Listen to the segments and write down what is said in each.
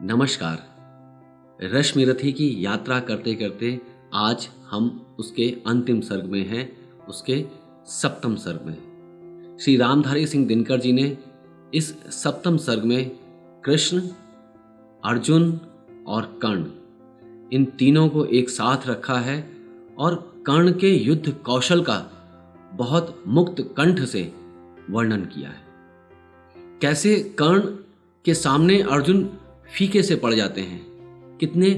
नमस्कार। रश्मिरथी की यात्रा करते करते आज हम उसके अंतिम सर्ग में हैं, उसके सप्तम सर्ग में। श्री रामधारी सिंह दिनकर जी ने इस सप्तम सर्ग में कृष्ण, अर्जुन और कर्ण इन तीनों को एक साथ रखा है और कर्ण के युद्ध कौशल का बहुत मुक्त कंठ से वर्णन किया है। कैसे कर्ण के सामने अर्जुन फीके से पड़ जाते हैं, कितने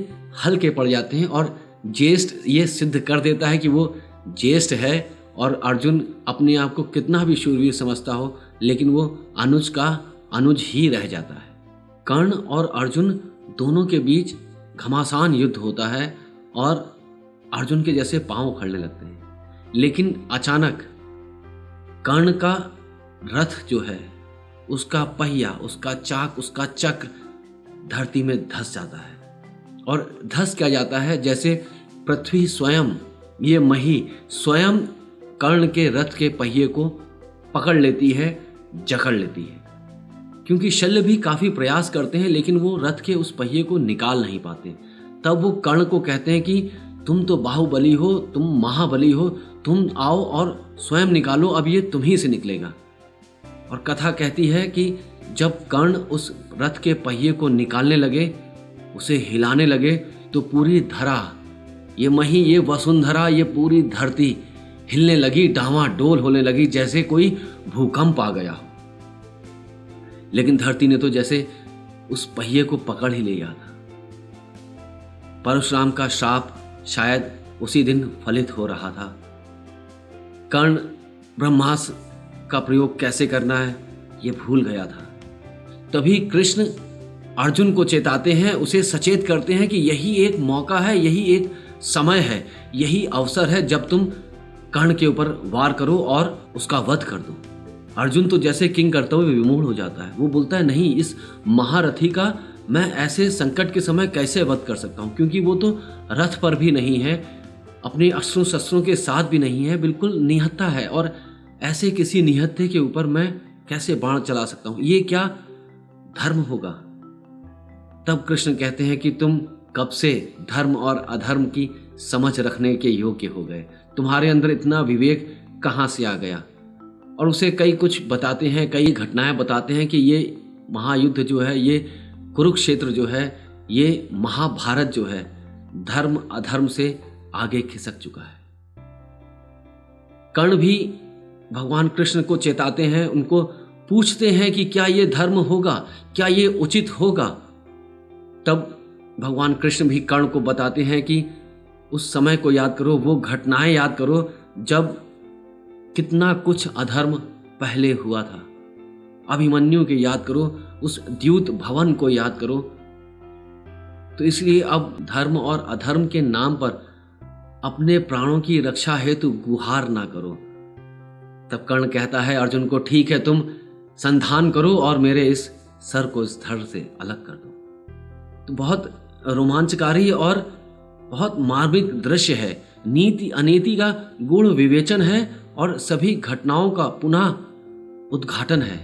हल्के पड़ जाते हैं और ज्येष्ठ ये सिद्ध कर देता है कि वो ज्येष्ठ है और अर्जुन अपने आप को कितना भी शूरवीर समझता हो लेकिन वो अनुज का अनुज ही रह जाता है। कर्ण और अर्जुन दोनों के बीच घमासान युद्ध होता है और अर्जुन के जैसे पांव उखड़ने लगते हैं, लेकिन अचानक कर्ण का रथ जो है, उसका पहिया, उसका चाक, उसका चक्र धरती में धंस जाता है। और धंस क्या जाता है, जैसे पृथ्वी स्वयं, ये मही स्वयं कर्ण के रथ के पहिए को पकड़ लेती है, जकड़ लेती है। क्योंकि शल्य भी काफ़ी प्रयास करते हैं लेकिन वो रथ के उस पहिए को निकाल नहीं पाते। तब वो कर्ण को कहते हैं कि तुम तो बाहुबली हो, तुम महाबली हो, तुम आओ और स्वयं निकालो, अब ये तुम ही से निकलेगा। और कथा कहती है कि जब कर्ण उस रथ के पहिए को निकालने लगे, उसे हिलाने लगे, तो पूरी धरा, ये मही, ये वसुंधरा, ये पूरी धरती हिलने लगी, डावाडोल होने लगी, जैसे कोई भूकंप आ गया हो। लेकिन धरती ने तो जैसे उस पहिए को पकड़ ही लिया था। परशुराम का श्राप शायद उसी दिन फलित हो रहा था। कर्ण ब्रह्मास्त्र का प्रयोग कैसे करना है ये भूल गया था। तभी कृष्ण अर्जुन को चेताते हैं, उसे सचेत करते हैं कि यही एक मौका है, यही एक समय है, यही अवसर है जब तुम कर्ण के ऊपर वार करो और उसका वध कर दो। अर्जुन तो जैसे किंग करते हुए विमूढ़ हो जाता है। वो बोलता है, नहीं, इस महारथी का मैं ऐसे संकट के समय कैसे वध कर सकता हूँ, क्योंकि वो तो रथ पर भी नहीं है, अपने अस्त्रों शस्त्रों के साथ भी नहीं है, बिल्कुल निहत्था है, और ऐसे किसी निहत्थे के ऊपर मैं कैसे बाण चला सकता हूँ, ये क्या धर्म होगा। तब कृष्ण कहते हैं कि तुम कब से धर्म और अधर्म की समझ रखने के योग्य हो गए, तुम्हारे अंदर इतना विवेक कहाँ से आ गया। और उसे कई कुछ बताते हैं, कई घटनाएं बताते हैं कि ये महायुद्ध जो है, ये कुरुक्षेत्र जो है, ये महाभारत जो है, धर्म अधर्म से आगे खिसक चुका है। कर्ण भी भगवान कृष्ण को चेताते हैं, उनको पूछते हैं कि क्या ये धर्म होगा, क्या ये उचित होगा। तब भगवान कृष्ण भी कर्ण को बताते हैं कि उस समय को याद करो, वो घटनाएं याद करो जब कितना कुछ अधर्म पहले हुआ था। अभिमन्यु के याद करो, उस द्यूत भवन को याद करो। तो इसलिए अब धर्म और अधर्म के नाम पर अपने प्राणों की रक्षा हेतु गुहार ना करो। तब कर्ण कहता है अर्जुन को, ठीक है, तुम संधान करो और मेरे इस सर को इस धड़ से अलग कर दो। तो बहुत रोमांचकारी और बहुत मार्मिक दृश्य है। नीति अनीति का गूढ़ विवेचन है और सभी घटनाओं का पुनः उद्घाटन है।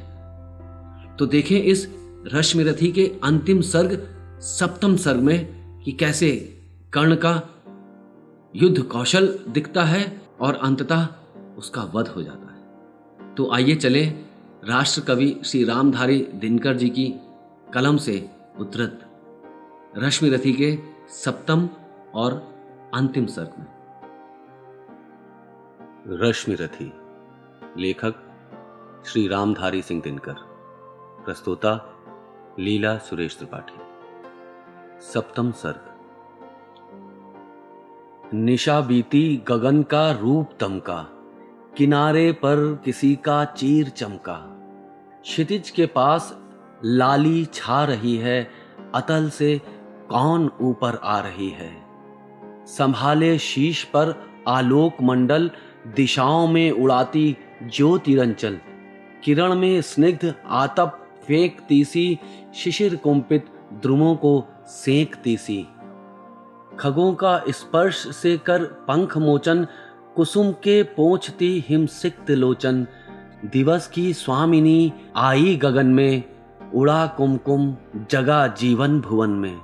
तो देखें इस रश्मिरथी के अंतिम सर्ग, सप्तम सर्ग में, कि कैसे कर्ण का युद्ध कौशल दिखता है और अंततः उसका वध हो जाता है। तो आइए चले राष्ट्र कवि श्री रामधारी दिनकर जी की कलम से उद्धृत रश्मिरथी के सप्तम और अंतिम सर्ग में। रश्मिरथी, लेखक श्री रामधारी सिंह दिनकर, प्रस्तोता लीला सुरेश त्रिपाठी। सप्तम सर्ग। निशा बीती, गगन का रूप दमका, किनारे पर किसी का चीर चमका, क्षितिज के पास लाली छा रही है, अतल से कौन ऊपर आ रही है। संभाले शीश पर आलोक मंडल, दिशाओं में उड़ाती ज्योति रंचल, किरण में स्निग्ध आतप फेंकती सी, शिशिर कुंपित द्रुमों को सेंकती सी। खगों का स्पर्श से कर पंख मोचन, कुसुम के पोंछती हिमसिक्त लोचन, दिवस की स्वामिनी आई गगन में, उड़ा कुमकुम जगा जीवन भुवन में।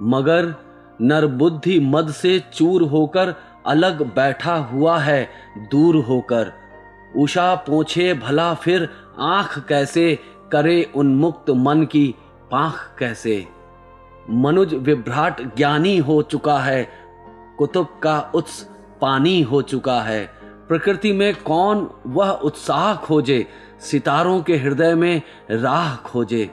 मगर नर बुद्धि मद से चूर होकर अलग बैठा हुआ है दूर होकर। उषा पोछे भला फिर आंख कैसे, करे उन्मुक्त मन की पांख कैसे। मनुज विभ्राट ज्ञानी हो चुका है, कुतुब का उत्स पानी हो चुका है। प्रकृति में कौन वह उत्साह खोजे, सितारों के हृदय में राह खोजे।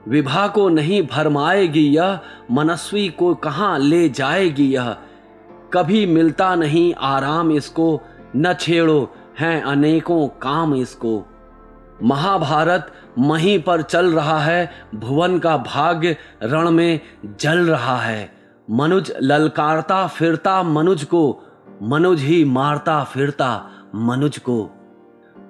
विभा को नहीं भरमाएगी यह, मनस्वी को कहाँ ले जाएगी यह। कभी मिलता नहीं आराम इसको, न छेड़ो हैं अनेकों काम इसको। महाभारत महीं पर चल रहा है, भुवन का भाग्य रण में जल रहा है। मनुज ललकारता फिरता मनुज को, मनुज ही मारता फिरता मनुज को।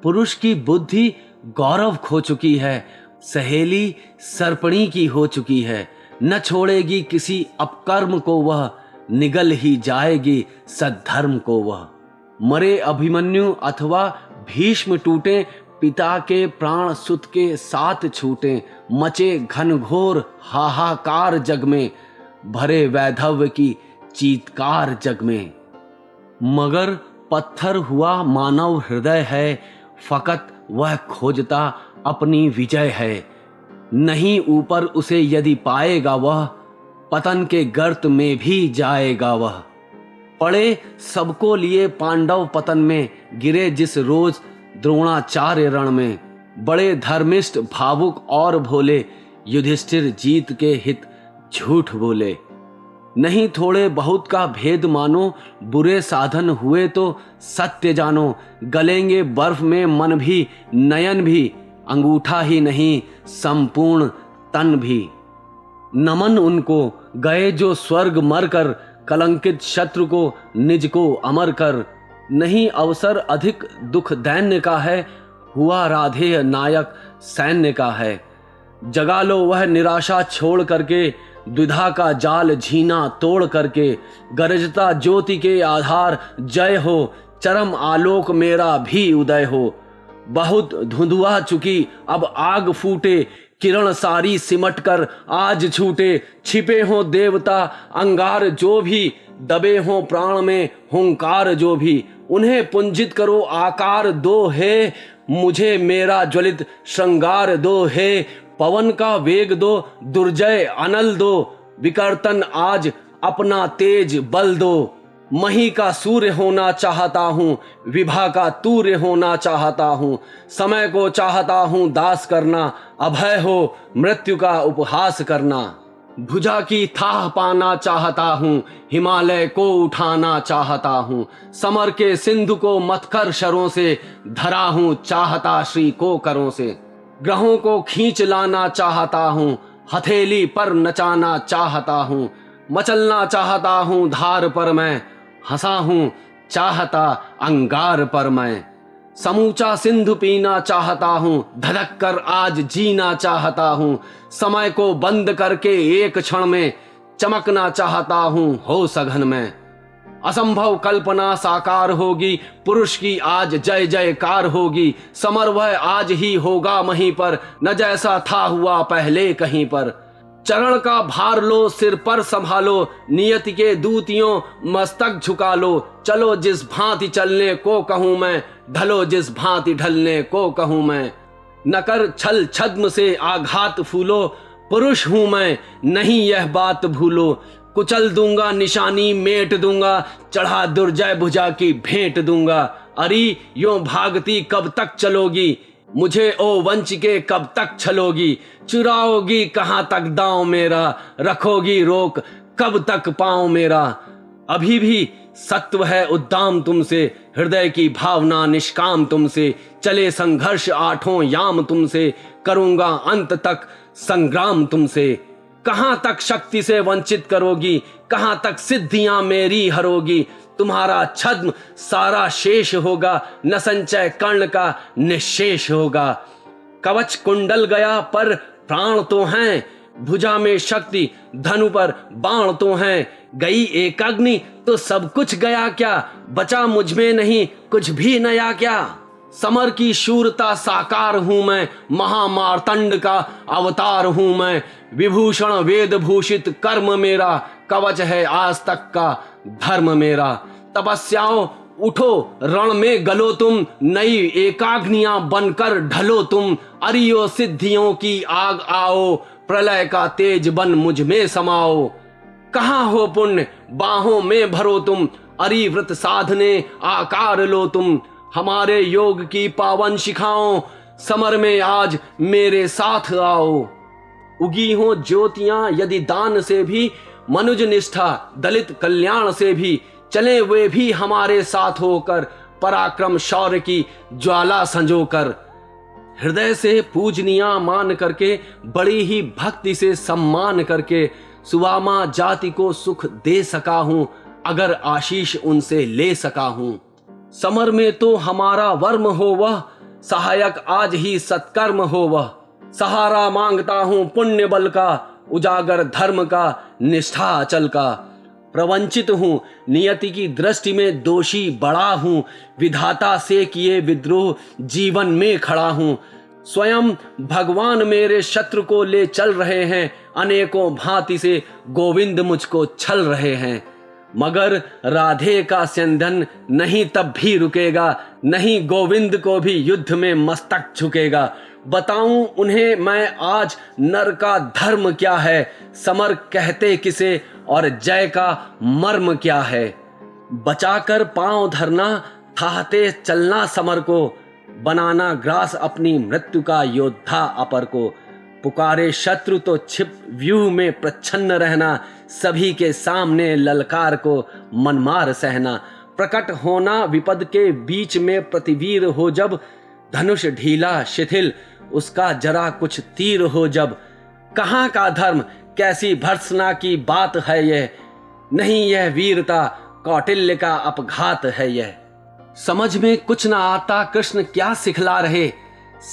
पुरुष की बुद्धि गौरव खो चुकी है, सहेली सर्पणी की हो चुकी है। न छोड़ेगी किसी अपकर्म को वह, निगल ही जाएगी सद्धर्म को वह। मरे अभिमन्यु अथवा भीष्म टूटे, पिता के प्राण सुत के साथ छूटे। मचे घनघोर हाहाकार जग में, भरे वैधव्य की चीत्कार जग में। मगर पत्थर हुआ मानव हृदय है, फकत वह खोजता अपनी विजय है। नहीं ऊपर उसे यदि पाएगा वह, पतन के गर्त में भी जाएगा वह। पड़े सबको लिए पांडव पतन में, गिरे जिस रोज द्रोणाचार्य रण में। बड़े धर्मिष्ठ भावुक और भोले, युधिष्ठिर जीत के हित झूठ बोले। नहीं थोड़े बहुत का भेद मानो, बुरे साधन हुए तो सत्य जानो। गलेंगे बर्फ में मन भी नयन भी, अंगूठा ही नहीं संपूर्ण तन भी। नमन उनको गए जो स्वर्ग मर कर, कलंकित शत्रु को निज को अमर कर। नहीं अवसर अधिक दुख दैन्य का है, हुआ राधेय नायक सैन्य का है। जगा लो वह निराशा छोड़ करके, द्विधा का जाल झीना तोड़ करके। गरजता ज्योति के आधार जय हो, चरम आलोक मेरा भी उदय हो। बहुत धुंधुआ चुकी अब आग फूटे, किरण सारी सिमट कर आज छूटे। छिपे हों देवता अंगार जो भी, दबे हों प्राण में हुंकार जो भी। उन्हें पुंजित करो आकार दो हे, मुझे मेरा ज्वलित श्रृंगार दो हे। पवन का वेग दो, दुर्जय अनल दो, विकर्तन आज अपना तेज बल दो। मही का सूर्य होना चाहता हूँ, विभा का तूर्य होना चाहता हूँ। समय को चाहता हूँ दास करना, अभय हो मृत्यु का उपहास करना। भुजा की थाह पाना चाहता हूँ, हिमालय को उठाना चाहता हूँ। समर के सिंधु को मथकर शरों से, धरा हूँ चाहता श्री को करों से। ग्रहों को खींच लाना चाहता हूँ, हथेली पर नचाना चाहता हूँ। मचलना चाहता हूँ धार पर मैं, हंसा हूँ चाहता अंगार पर मैं। समूचा सिंधु पीना चाहता हूँ, धधक कर आज जीना चाहता हूँ। समय को बंद करके एक क्षण में, चमकना चाहता हूँ हो सघन में। असंभव कल्पना साकार होगी, पुरुष की आज जय जयकार होगी। समर वह आज ही होगा वहीं पर, न जैसा था हुआ पहले कहीं पर। चरण का भार लो सिर पर संभालो, नियति के दूतियों मस्तक झुका लो। चलो जिस भांति चलने को कहूँ मैं, ढलो जिस भांति ढलने को कहूँ मैं। न कर छल छद्म से आघात फूलो, पुरुष हूँ मैं नहीं यह बात भूलो। कुचल दूंगा निशानी मेट दूंगा, चढ़ा दुर्जय भुजा की भेंट दूंगा। अरी यों भागती कब तक चलोगी, मुझे ओ वंचिके कब तक छलोगी। चुराओगी कहाँ तक दांव मेरा, रखोगी रोक कब तक पाँव मेरा। अभी भी सत्व है उद्दाम तुमसे, हृदय की भावना निष्काम तुमसे। चले संघर्ष आठों याम तुमसे, करूंगा अंत तक संग्राम तुमसे। कहाँ तक शक्ति से वंचित करोगी, कहाँ तक सिद्धियां मेरी हरोगी। तुम्हारा छद्म सारा शेष होगा, न संचय कर्ण का निशेष होगा। कवच कुंडल गया पर प्राण तो हैं, भुजा में शक्ति धनु पर बाण तो हैं। गई एक अग्नि तो सब कुछ गया क्या, बचा मुझ में नहीं कुछ भी नया क्या। समर की शूरता साकार हूं मैं, महामार्तंड का अवतार हूं मैं। विभूषण वेद भूषित कर्म मेरा, कवच है आज तक का धर्म मेरा। तपस्याओं उठो रण में गलो तुम, नई एकाग्नियां बनकर ढलो तुम। अरियो सिद्धियों की आग आओ, प्रलय का तेज बन मुझ में समाओ। कहाँ हो पुण्य बाहों में भरो तुम, अरिव्रत साधने आकार लो तुम। हमारे योग की पावन शिखाओं, समर में आज मेरे साथ आओ। उगी हो ज्योतियां यदि दान से भी, मनुज निष्ठा दलित कल्याण से भी। चले वे भी हमारे साथ होकर, पराक्रम शौर्य की ज्वाला संजोकर। हृदय से पूजनिया मान करके, बड़ी ही भक्ति से सम्मान करके, सुवामा जाति को सुख दे सका हूं, अगर आशीष उनसे ले सका हूं। समर में तो हमारा वर्म हो वह, सहायक आज ही सत्कर्म हो वह। सहारा मांगता हूं पुण्य बल का, उजागर धर्म का निष्ठा अचल का। प्रवंचित हूं नियति की दृष्टि में दोषी बड़ा हूं, विधाता से किए विद्रोह जीवन में खड़ा हूं। स्वयं भगवान मेरे शत्रु को ले चल रहे हैं, अनेकों भांति से गोविंद मुझको छल रहे हैं। मगर राधे का स्यंदन नहीं तब भी रुकेगा, नहीं गोविंद को भी युद्ध में मस्तक झुकेगा। बताऊं उन्हें मैं आज नर का धर्म क्या है, समर कहते किसे और जय का मर्म क्या है। बचाकर पांव धरना, थाहते चलना समर को, बनाना ग्रास अपनी मृत्यु का योद्धा अपर को। पुकारे शत्रु तो छिप व्यूह में प्रच्छन्न रहना, सभी के सामने ललकार को मनमार सहना। प्रकट होना विपद के बीच में प्रतिवीर हो जब, धनुष ढीला शिथिल उसका जरा कुछ तीर हो जब। कहाँ का धर्म कैसी भर्त्सना की बात है यह, नहीं यह वीरता कौटिल्य का अपघात है यह। समझ में कुछ ना आता कृष्ण क्या सिखला रहे,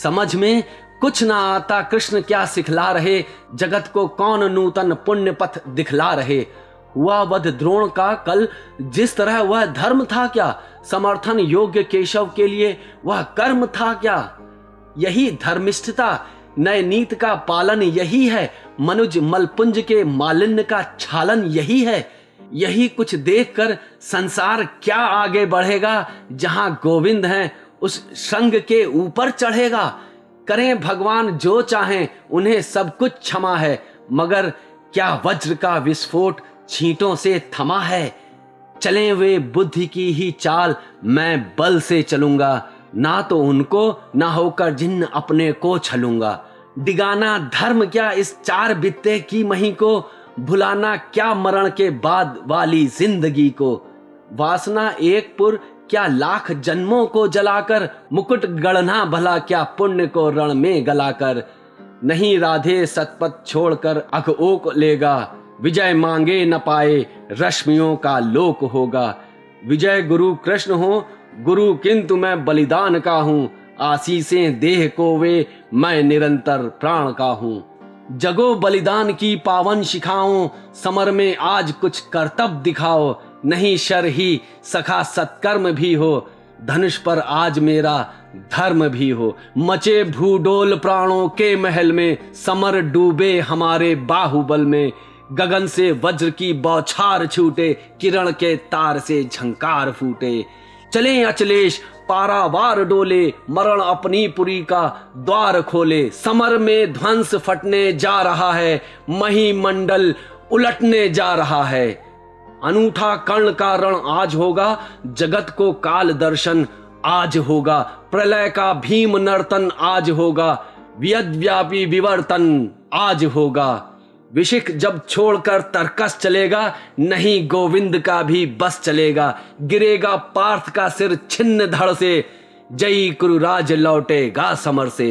समझ में कुछ ना आता कृष्ण क्या सिखला रहे। जगत को कौन नूतन पुण्य पथ दिखला रहे। हुआ वध द्रोण का कल, जिस तरह वह धर्म था क्या, समर्थन योग्य केशव के लिए वह कर्म था क्या। यही धर्मिष्ठता नए नीत का पालन यही है, मनुज मलपुंज के मालिन्य का छालन यही है। यही कुछ देखकर संसार क्या आगे बढ़ेगा, जहां गोविंद हैं उस संग के ऊपर चढ़ेगा। करें भगवान जो चाहें उन्हें सब कुछ क्षमा है, मगर क्या वज्र का विस्फोट छींटों से थमा है। चलें वे बुद्धि की ही चाल, मैं बल से चलूंगा, ना तो उनको ना होकर जिन्न अपने को छलूंगा। डिगाना धर्म क्या इस चार बित्ते की मही को, भुलाना क्या मरण के बाद वाली जिंदगी को। वासना एक पुर क्या लाख जन्मों को जलाकर, मुकुट गढ़ना भला क्या पुण्य को रण में गलाकर। नहीं राधे सतपथ छोड़कर अघ ओक लेगा, विजय मांगे न पाए रश्मियों का लोक होगा। विजय गुरु कृष्ण हो गुरु किंतु मैं बलिदान का हूँ, आशीषें देह को वे मैं निरंतर प्राण का हूँ। जगो बलिदान की पावन शिखाओं, समर में आज कुछ कर्तव्य दिखाओ। नहीं शर ही सखा सत्कर्म भी हो, धनुष पर आज मेरा धर्म भी हो। मचे भूडोल प्राणों के महल में, समर डूबे हमारे बाहुबल में। गगन से वज्र की बौछार छूटे, किरण के तार से झंकार फूटे। चले अचलेश पारावार डोले, मरण अपनी पुरी का द्वार खोले। समर में ध्वंस फटने जा रहा है, महीमंडल उलटने जा रहा है। अनूठा कर्ण का रण आज होगा, जगत को काल दर्शन आज होगा। प्रलय का भीम नर्तन आज होगा, व्यद्व्यापी विवर्तन आज होगा। विशिख जब छोड़कर तरकस चलेगा, नहीं गोविंद का भी बस चलेगा। गिरेगा पार्थ का सिर छिन्न धड़ से, जयी कुरुराज लौटेगा समर से।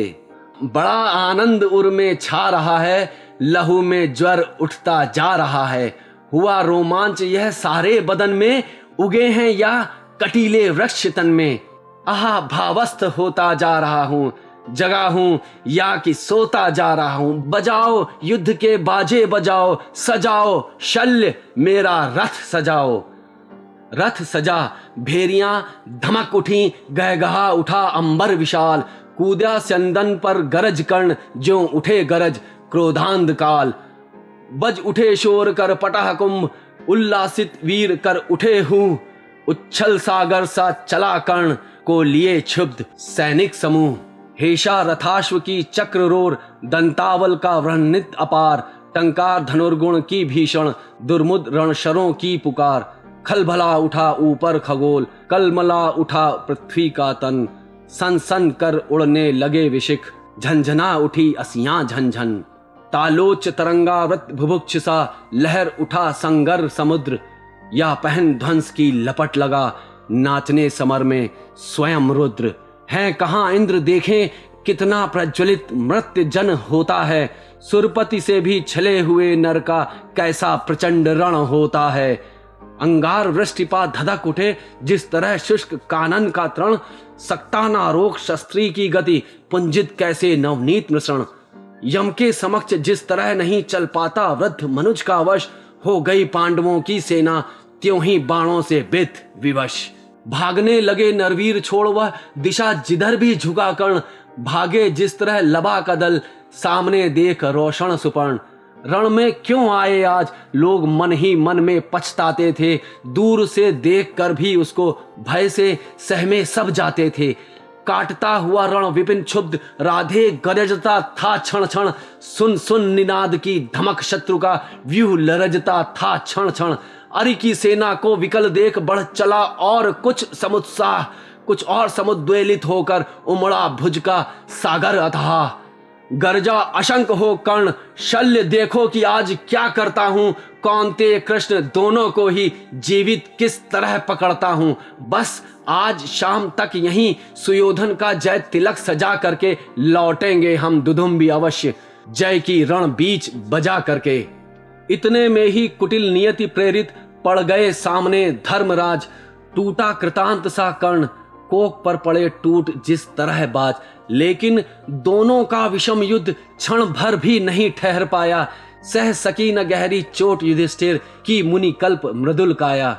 बड़ा आनंद उर में छा रहा है, लहू में ज्वर उठता जा रहा है। हुआ रोमांच यह सारे बदन में, उगे हैं या कटीले वृक्ष तन में। आहा भावस्थ होता जा रहा हूँ, जगा हूं या कि सोता जा रहा हूं। बजाओ युद्ध के बाजे बजाओ, सजाओ शल्य मेरा रथ सजाओ। रथ सजा, भेरियां धमक उठी, गहगहा उठा अंबर विशाल, कूदा स्यंदन पर गरज कर्ण, ज्यों उठे गरज क्रोधांध काल। बज उठे शोर कर पटह कुंभ, उल्लासित वीर कर उठे हूँ, उच्छल सागर सा चला कर्ण, को लिए क्षुब्ध सैनिक समूह। हेषा रथाश्व की चक्र रोर, दंतावल का व्रणित अपार, टंकार धनुर्गुण की भीषण, दुर्मुद रणशरों की पुकार। खलभला उठा ऊपर खगोल, कलमला उठा पृथ्वी का तन, सन सन कर उड़ने लगे विशिख, झंझना उठी असियां झंझन। तालोच तरंगावृत भुभुक्ष सा, लहर उठा संगर समुद्र, या पहन ध्वंस की लपट लगा, नाचने समर में स्वयं रुद्र। हैं कहाँ इंद्र देखें कितना प्रज्वलित मृत्य जन होता है, सुरपति से भी छले हुए नर का कैसा प्रचंड रण होता है। अंगार वृष्टिपात धधक उठे, जिस तरह शुष्क कानन का तृण, सकता ना रोक शस्त्री की गति, पुंजित कैसे नवनीत मिश्रण। यम के समक्ष जिस तरह नहीं चल पाता वृद्ध मनुज का वश, हो गई पांडवों की सेना त्यों ही बाणों से बित विवश। भागने लगे नरवीर छोड़ वह दिशा जिधर भी झुका कर्ण, भागे जिस तरह लबा का दल, सामने देख रोशन सुपर्ण। रण में क्यों आए आज लोग मन ही मन में पछताते थे, दूर से देख कर भी उसको भय से सहमे सब जाते थे। काटता हुआ रण विपिन क्षुब्ध, राधे गरजता था क्षण क्षण, सुन सुन निनाद की धमक शत्रु का, व्यूह लरजता था क्षण क्षण। अरि की सेना को विकल देख बढ़ चला और कुछ समुत्साह, कुछ और समुद्वेलित होकर उमड़ा भुज का सागर अथाह। गर्जा अशंक हो कर्ण, शल्य देखो कि आज क्या करता हूं, कौन्तेय कृष्ण दोनों को ही जीवित किस तरह पकड़ता हूं। बस आज शाम तक यहीं सुयोधन का जय तिलक सजा करके लौटेंगे हम दुदुम्बी अवश्य, जय की रण बीच बजा करके। इतने में ही कुटिल नियति प्रेरित पड़ गए सामने धर्मराज, टूटा कृतांत सा कर्ण, कोक पर पड़े टूट जिस तरह बाज। लेकिन दोनों का विषम युद्ध क्षण भर भी नहीं ठहर पाया, सह सकी न गहरी चोट युधिष्ठिर की मुनि कल्प मृदुल काया।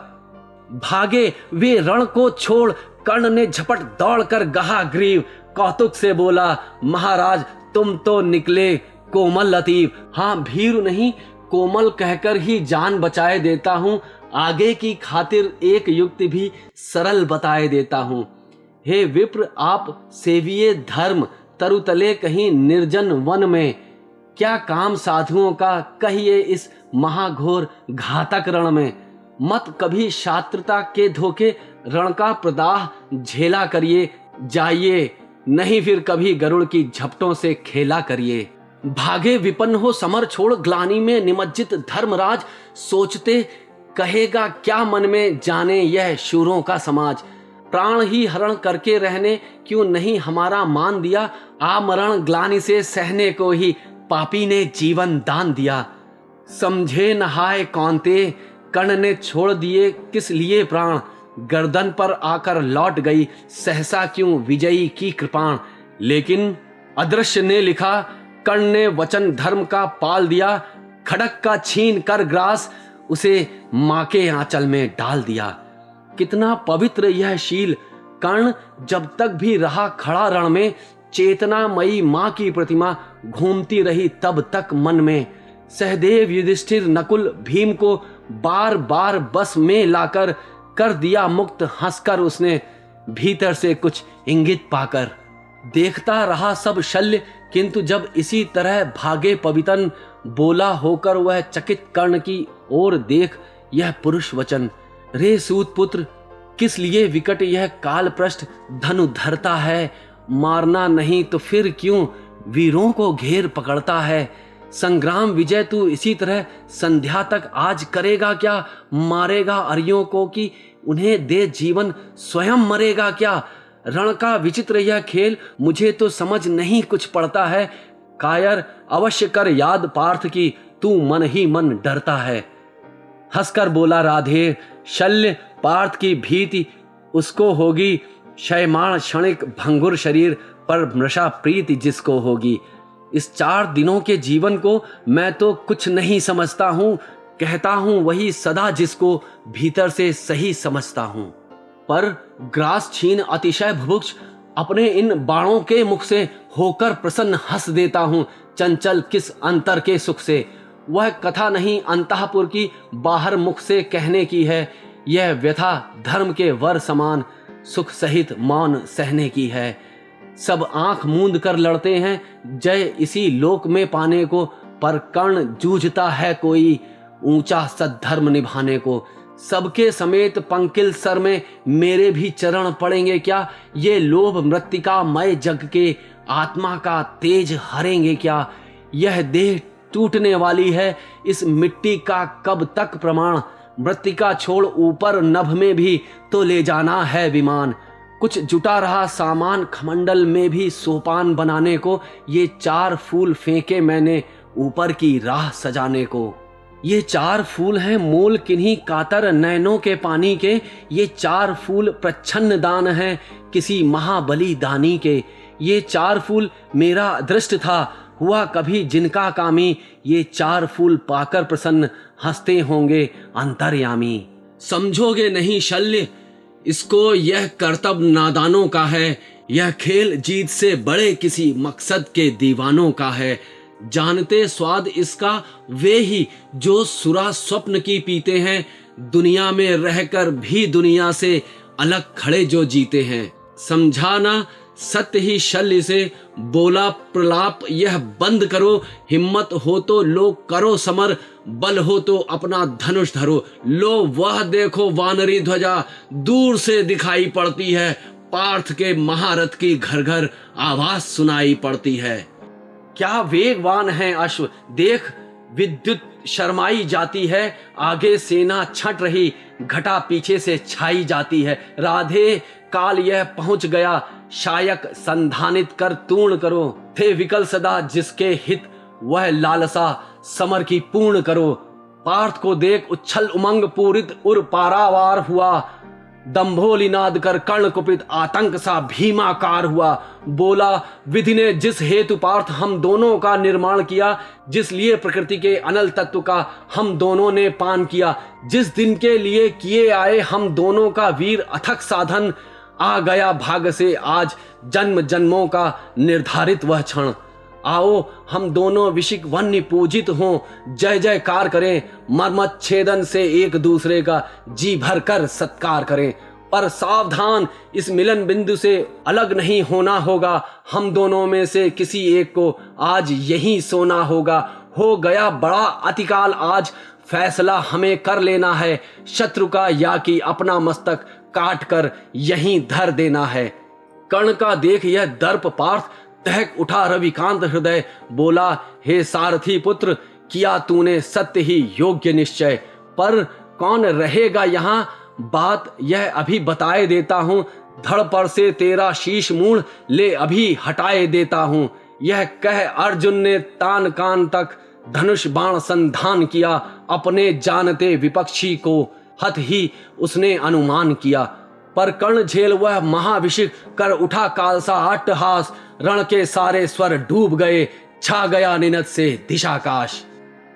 भागे वे रण को छोड़, कर्ण ने झपट दौड़ कर गहा ग्रीव, कौतुक से बोला महाराज तुम तो निकले कोमल लतीफ। हाँ भीरु नहीं कोमल कहकर ही जान बचाए देता हूँ, आगे की खातिर एक युक्ति भी सरल बताए देता हूँ। हे विप्र आप सेविये धर्म, तरुतले कहीं निर्जन वन में, क्या काम साधुओं का कहिए इस महाघोर घातक रण में। मत कभी शात्रता के धोखे रण का प्रदाह झेला करिए, जाइए नहीं फिर कभी गरुड़ की झपटों से खेला करिए। भागे विपन्न हो समर छोड़, ग्लानि में निमज्जित धर्मराज, सोचते कहेगा क्या मन में, जाने यह शूरों का समाज। प्राण ही हरण करके रहने क्यों नहीं हमारा मान दिया, आमरण ग्लानि से सहने को ही पापी ने जीवन दान दिया। समझे नहाय कौन्तेय कर्ण ने छोड़ दिए किस लिए प्राण, गर्दन पर आकर लौट गई सहसा क्यों विजयी की कृपाण। लेकिन अदृश्य ने लिखा, कर्ण ने वचन धर्म का पाल दिया, खड़क का छीन कर ग्रास उसे माँ के आंचल में डाल दिया। कितना पवित्र यह शील, कर्ण जब तक भी रहा खड़ा रण में, चेतनामयी माँ की प्रतिमा घूमती रही तब तक मन में। सहदेव युधिष्ठिर नकुल भीम को बार बार बस में लाकर कर दिया मुक्त, हंसकर उसने भीतर से कुछ इंगित पाकर। देखता रहा सब शल्य किंतु जब इसी तरह भागे पवितन, बोला होकर वह चकित कर्ण की ओर देख यह पुरुष वचन। रे सूत पुत्र किस लिए विकट यह काल पृष्ठ धनु धरता है, मारना नहीं तो फिर क्यों वीरों को घेर पकड़ता है। संग्राम विजय तू इसी तरह संध्या तक आज करेगा क्या, मारेगा अरियों को कि उन्हें दे जीवन स्वयं मरेगा क्या। रण का विचित्र यह खेल मुझे तो समझ नहीं कुछ पड़ता है, कायर अवश्य कर याद पार्थ की तू मन ही मन डरता है। हंसकर बोला राधे, शल्य पार्थ की भीति उसको होगी, शयमाण क्षणिक भंगुर शरीर पर मृषा प्रीति जिसको होगी। इस 4 दिनों के जीवन को मैं तो कुछ नहीं समझता हूँ, कहता हूं वही सदा जिसको भीतर से सही समझता हूं। पर ग्रास छीन अतिशय भुभुक्ष अपने इन बाणों के मुख से होकर प्रसन्न हंस देता हूं। चंचल किस अंतर के सुख से, वह कथा नहीं अंतःपुर की बाहर मुख से कहने की है। यह व्यथा धर्म के वर समान सुख सहित मौन सहने की है। सब आंख मूंद कर लड़ते हैं जय इसी लोक में पाने को, पर कर्ण जूझता है कोई ऊंचा सद्धर्म निभाने को। सबके समेत पंकिल सर में मेरे भी चरण पड़ेंगे क्या, ये लोभ मृत्तिका मय जग के आत्मा का तेज हरेंगे क्या। यह देह टूटने वाली है, इस मिट्टी का कब तक प्रमाण, मृत्तिका छोड़ ऊपर नभ में भी तो ले जाना है विमान। कुछ जुटा रहा सामान खमंडल में भी सोपान बनाने को, ये 4 फूल फेंके मैंने ऊपर की राह सजाने को। ये 4 फूल हैं मूल किन्हीं कातर नैनों के पानी के, ये 4 फूल प्रच्छन्न दान हैं किसी महाबली दानी के। ये 4 फूल मेरा दृष्ट था हुआ कभी जिनका कामी, ये 4 फूल पाकर प्रसन्न हंसते होंगे अंतर्यामी। समझोगे नहीं शल्य इसको, यह कर्तव्य नादानों का है, यह खेल जीत से बड़े किसी मकसद के दीवानों का है। जानते स्वाद इसका वे ही जो सुरा स्वप्न की पीते हैं, दुनिया में रहकर भी दुनिया से अलग खड़े जो जीते हैं। समझाना सत्य ही शल्य से बोला प्रलाप, यह बंद करो। हिम्मत हो तो लो करो समर, बल हो तो अपना धनुष धरो। लो वह देखो वानरी ध्वजा दूर से दिखाई पड़ती है, पार्थ के महारथ की घर घर आवाज सुनाई पड़ती है। क्या वेगवान है अश्व देख, विद्युत शर्माई जाती है, आगे सेना छट रही घटा पीछे से छाई जाती है। राधे काल यह पहुंच गया, शायक संधानित कर तूर्ण करो। थे विकल सदा जिसके हित, वह लालसा समर की पूर्ण करो। पार्थ को देख उच्छल उमंग पूरित उर पारावार हुआ, दंभोलिनाद कर कर्ण कुपित आतंक सा भीमाकार हुआ। बोला विधि ने जिस हेतु पार्थ हम दोनों का निर्माण किया, जिस लिए प्रकृति के अनल तत्व का हम दोनों ने पान किया, जिस दिन के लिए किए आए हम दोनों का वीर अथक साधन, आ गया भाग्य से आज जन्म जन्मों का निर्धारित वह क्षण। आओ हम दोनों विशिक वन्य पूजित हों, जय जयकार करें, मर्मत छेदन से एक दूसरे का जी भर कर सत्कार करें। पर सावधान इस मिलन बिंदु से अलग नहीं होना होगा, हम दोनों में से किसी एक को आज यहीं सोना होगा। हो गया बड़ा अतिकाल आज, फैसला हमें कर लेना है, शत्रु का या कि अपना मस्तक काट कर यहीं धर देना है। कर्ण का देख यह दर्प पार्थ दहक उठा रविकांत हृदय, बोला हे सारथी पुत्र किया तूने सत्य ही योग्य निश्चय। पर कौन रहेगा यहाँ बात यह अभी बताए देता हूँ, धड़ पर से तेरा शीश मूढ़ ले अभी हटाए देता हूँ। यह कह अर्जुन ने तान कान तक धनुष बाण संधान किया, अपने जानते विपक्षी को हत ही उसने अनुमान किया। पर कर्ण झेल वह महाभिषेक कर उठा कालसा अट्टहास, रण के सारे स्वर डूब गए, छा गया निनद से दिशाकाश।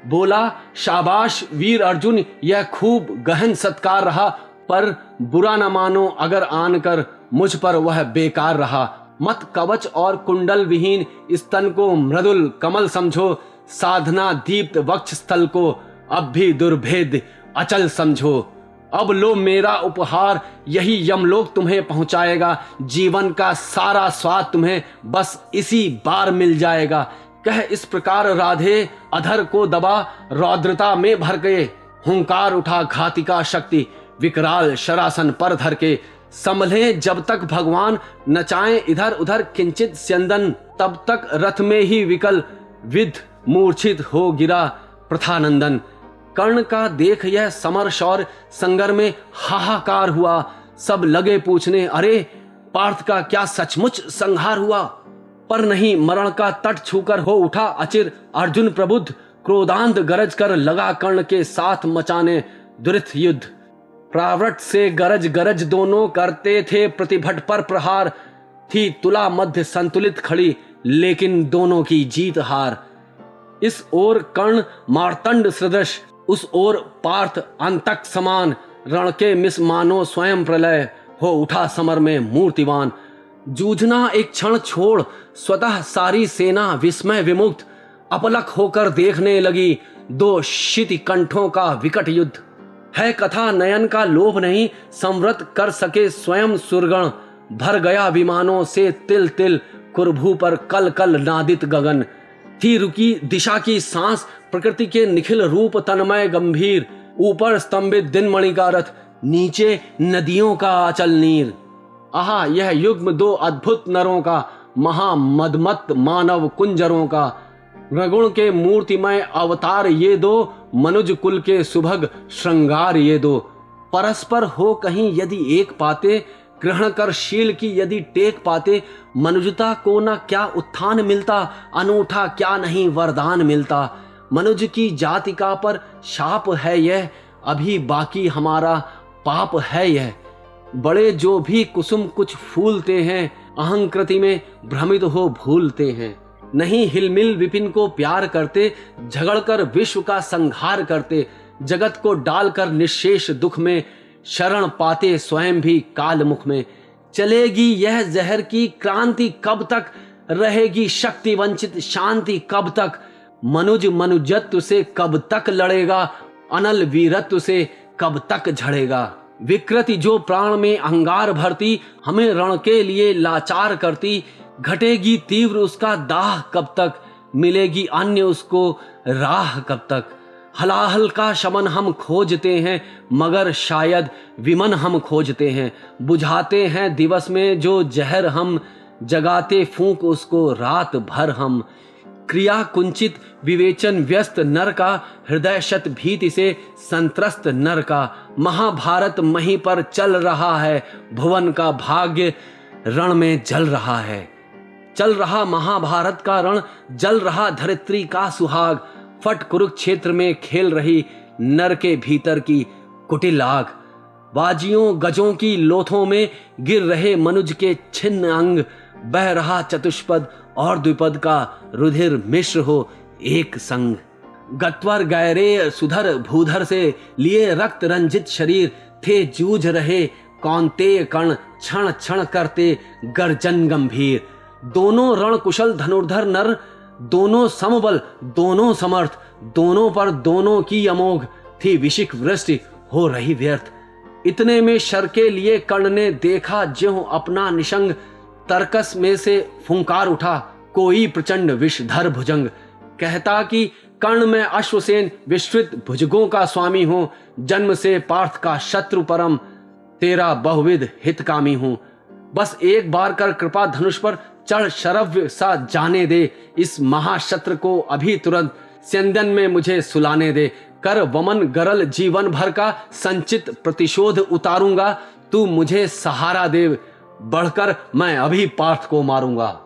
बोला शाबाश वीर अर्जुन यह खूब गहन सत्कार रहा, पर बुरा न मानो अगर आन कर मुझ पर वह बेकार रहा। मत कवच और कुंडल विहीन स्तन को मृदुल कमल समझो, साधना दीप्त वक्ष स्थल को अब भी दुर्भेद अचल समझो। अब लो मेरा उपहार यही यमलोक तुम्हें पहुंचाएगा, जीवन का सारा स्वाद तुम्हें बस इसी बार मिल जाएगा। कह इस प्रकार राधे अधर को दबा, रौद्रता में भर गए हुंकार उठा घातिका शक्ति, विकराल शरासन पर धर के। संभले जब तक भगवान नचाएं इधर उधर किंचित स्यंदन, तब तक रथ में ही विकल विध मूर्छित हो गिरा प्रथानंदन। कर्ण का देख यह समर शौर्य संगर में हाहाकार हुआ, सब लगे पूछने अरे पार्थ का क्या सचमुच संहार हुआ। पर नहीं मरण का तट छूकर हो उठा अचिर अर्जुन प्रबुद्ध, क्रोधांत गरज कर लगा कर्ण के साथ मचाने दुरित युद्ध। प्रावृत से गरज गरज दोनों करते थे प्रतिभट पर प्रहार, थी तुला मध्य संतुलित खड़ी लेकिन दोनों की जीत हार। इस ओर कर्ण मार्तंड सदृश उस ओर पार्थ अंतक समान, रण के मिस मानो स्वयं प्रलय, हो उठा समर में मूर्तिवान। जूझना एक क्षण छोड़ स्वतः सारी सेना विस्मय विमुक्त, अपलक होकर देखने लगी दो शिति कंठों का विकट युद्ध। है कथा नयन का लोभ नहीं, संवृत कर सके स्वयं सुरगण, भर गया विमानों से तिल तिल, कुरभू पर कल कल नादित गगन। थी रुकी दिशा की सांस, प्रकृति के निखिल रूप तन्मय गंभीर, ऊपर स्तंभित दिनमणि का रथ, नीचे नदियों का अचल नीर। आहा यह युग्म दो अद्भुत नरों का, महामदमत मानव कुंजरों का, रगुण के मूर्तिमय अवतार ये दो, मनुज कुल के सुभग श्रृंगार ये दो। परस्पर हो कहीं यदि एक पाते, ग्रहण कर शील की यदि टेक पाते, मनुजता को न क्या उत्थान मिलता, अनूठा क्या नहीं वरदान मिलता। मनुज की जातिका पर शाप है यह, अभी बाकी हमारा पाप है यह। बड़े जो भी कुसुम कुछ फूलते हैं, अहंकृति में भ्रमित हो भूलते हैं। नहीं हिलमिल विपिन को प्यार करते, झगड़कर विश्व का संहार करते, जगत को डालकर निशेष दुख में, शरण पाते स्वयं भी काल मुख में। चलेगी यह जहर की क्रांति कब तक, रहेगी शक्ति वंचित शांति कब तक। मनुज मनुजत्व से कब तक लड़ेगा, अनल वीरत्व से कब तक झड़ेगा। विकृति जो प्राण में अंगार भरती, हमें रण के लिए लाचार करती, घटेगी तीव्र उसका दाह कब तक, मिलेगी अन्य उसको राह कब तक। हलाहल का शमन हम खोजते हैं, मगर शायद विमन हम खोजते हैं। बुझाते हैं दिवस में जो जहर हम, जगाते फूंक उसको रात भर हम। क्रिया कुंचित विवेचन व्यस्त नर का, हृदय शत भीति से संत्रस्त नर का। महाभारत महीं पर चल रहा है, भुवन का भाग्य रण में जल रहा है। चल रहा महाभारत का रण, जल रहा धरित्री का सुहाग। फट कुरुक्षेत्र में खेल रही नर के भीतर की कुटिल आग। बाजियों गजों की लोथों में गिर रहे मनुज के छिन्न अंग। बह रहा चतुष्पद और द्विपद का रुधिर मिश्र हो एक संग। गत्वर गैरे सुधर भूधर से लिए रक्त रंजित शरीर, थे जूझ रहे कौन्तेय कण क्षण क्षण करते गर्जन गंभीर। दोनों रण कुशल धनुर्धर नर, दोनों समबल दोनों समर्थ, दोनों पर दोनों की अमोघ थी विशिख वृष्टि हो रही व्यर्थ। इतने में शर के लिए कर्ण ने देखा ज्यों अपना निशंग, तरकस में से फुंकार उठा कोई प्रचंड विषधर भुजंग। कहता कि कर्ण में अश्वसेन विस्तृत भुजगों का स्वामी हूं, जन्म से पार्थ का शत्रु परम, तेरा बहुविध हितकामी हूं। बस एक बार कर कृपा धनुष पर चढ़ शरव्य सा जाने दे, इस महाशत्र को अभी तुरंत स्यंदन में मुझे सुलाने दे। कर वमन गरल जीवन भर का संचित प्रतिशोध उतारूंगा, तू मुझे सहारा दे, बढ़कर मैं अभी पार्थ को मारूंगा।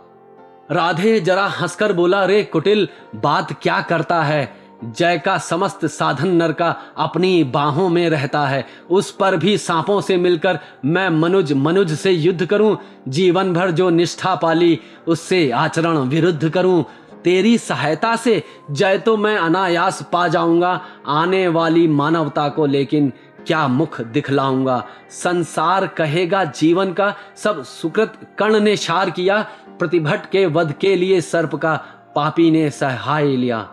राधे जरा हंसकर बोला, रे कुटिल बात क्या करता है। जय का समस्त साधन नर का अपनी बाहों में रहता है, उस पर भी सांपों से मिलकर मैं मनुज से युद्ध करूं। जीवन भर जो निष्ठा पाली उससे आचरण विरुद्ध करूं। तेरी सहायता से जय तो मैं अनायास पा जाऊंगा, आने वाली मानवता को लेकिन क्या मुख दिखलाऊंगा। संसार कहेगा जीवन का सब सुकृत कर्ण ने शार किया, प्रतिभट के वध के लिए सर्प का पापी ने सहाय लिया।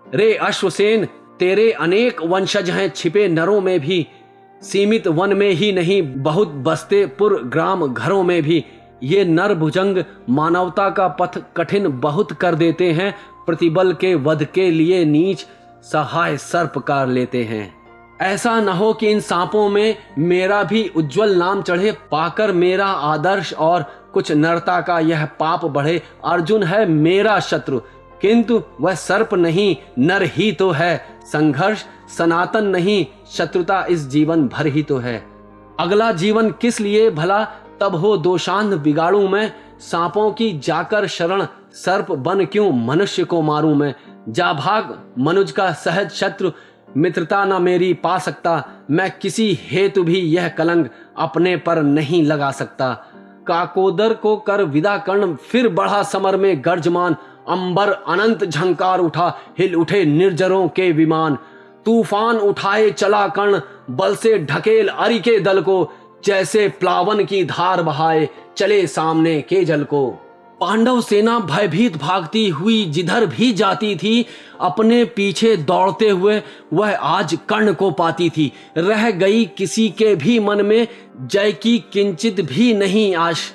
रे अश्वसेन तेरे अनेक वंशज हैं छिपे नरों में भी, सीमित वन में ही नहीं बहुत बसते पुर ग्राम घरों में भी। ये नर भुजंग मानवता का पथ कठिन बहुत कर देते हैं, प्रतिबल के वध के लिए नीच सहाय सर्प कर लेते हैं। ऐसा न हो कि इन सांपों में मेरा भी उज्जवल नाम चढ़े, पाकर मेरा आदर्श और कुछ नरता का यह पाप बढ़े। अर्जुन है मेरा शत्रु, किंतु वह सर्प नहीं नर ही तो है। संघर्ष सनातन नहीं, शत्रुता इस जीवन भर ही तो है। अगला जीवन किस लिए भला, तब हो दोषांध बिगाड़ू मैं। सांपों की जाकर शरण, सर्प बन क्यों मनुष्य को मारूं मैं। जा भाग मनुज का सहज शत्रु, मित्रता न मेरी पा सकता। मैं किसी हेतु भी यह कलंक अपने पर नहीं लगा सकता। काकोदर को कर विदा कर्ण, फिर बढ़ा समर में गर्जमान। अंबर अनंत झंकार उठा, हिल उठे निर्जरों के विमान। तूफान उठाए चला कर्ण, बल से ढकेल अरि के दल को, जैसे प्लावन की धार बहाए चले सामने के जल को। पांडव सेना भयभीत भागती हुई जिधर भी जाती थी, अपने पीछे दौड़ते हुए वह आज कर्ण को पाती थी। रह गई किसी के भी मन में जय की किंचित भी नहीं आश।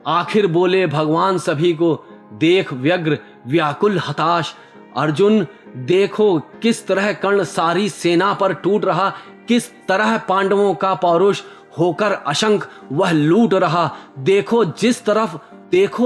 आखिर बोले भगवान सभी को, देख व्यग्र व्याकुल हताश। अर्जुन देखो किस तरह कर्ण सारी सेना पर टूट रहा, किस तरह पांडवों का पौरुष होकर अशंक वह लूट रहा। देखो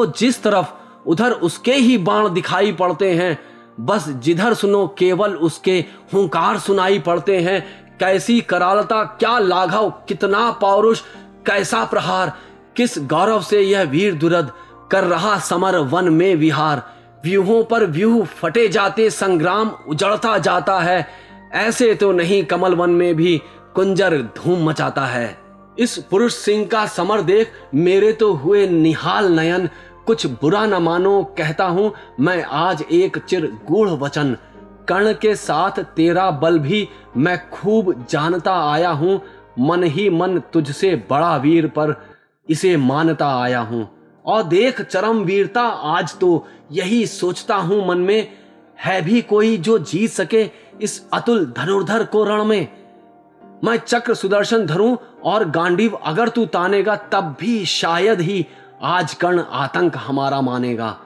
जिस तरफ उधर उसके ही बाण दिखाई पड़ते हैं, बस जिधर सुनो केवल उसके हुंकार सुनाई पड़ते हैं। कैसी करालता, क्या लाघव, कितना पौरुष, कैसा प्रहार, किस गौरव से यह वीर दुरद कर रहा समर वन में विहार। व्यूहों पर व्यूह फटे जाते, संग्राम उजड़ता जाता है, ऐसे तो नहीं कमल वन में भी कुंजर धूम मचाता है। इस पुरुष सिंह का समर देख मेरे तो हुए निहाल नयन। कुछ बुरा न मानो कहता हूं मैं आज एक चिर गूढ़ वचन। कर्ण के साथ तेरा बल भी मैं खूब जानता आया हूं, मन ही मन तुझसे बड़ा वीर पर इसे मानता आया हूं। और देख चरम वीरता आज तो यही सोचता हूं मन में, है भी कोई जो जीत सके इस अतुल धनुर्धर को रण में। मैं चक्र सुदर्शन धरूं और गांडीव अगर तू तानेगा, तब भी शायद ही आज कर्ण आतंक हमारा मानेगा।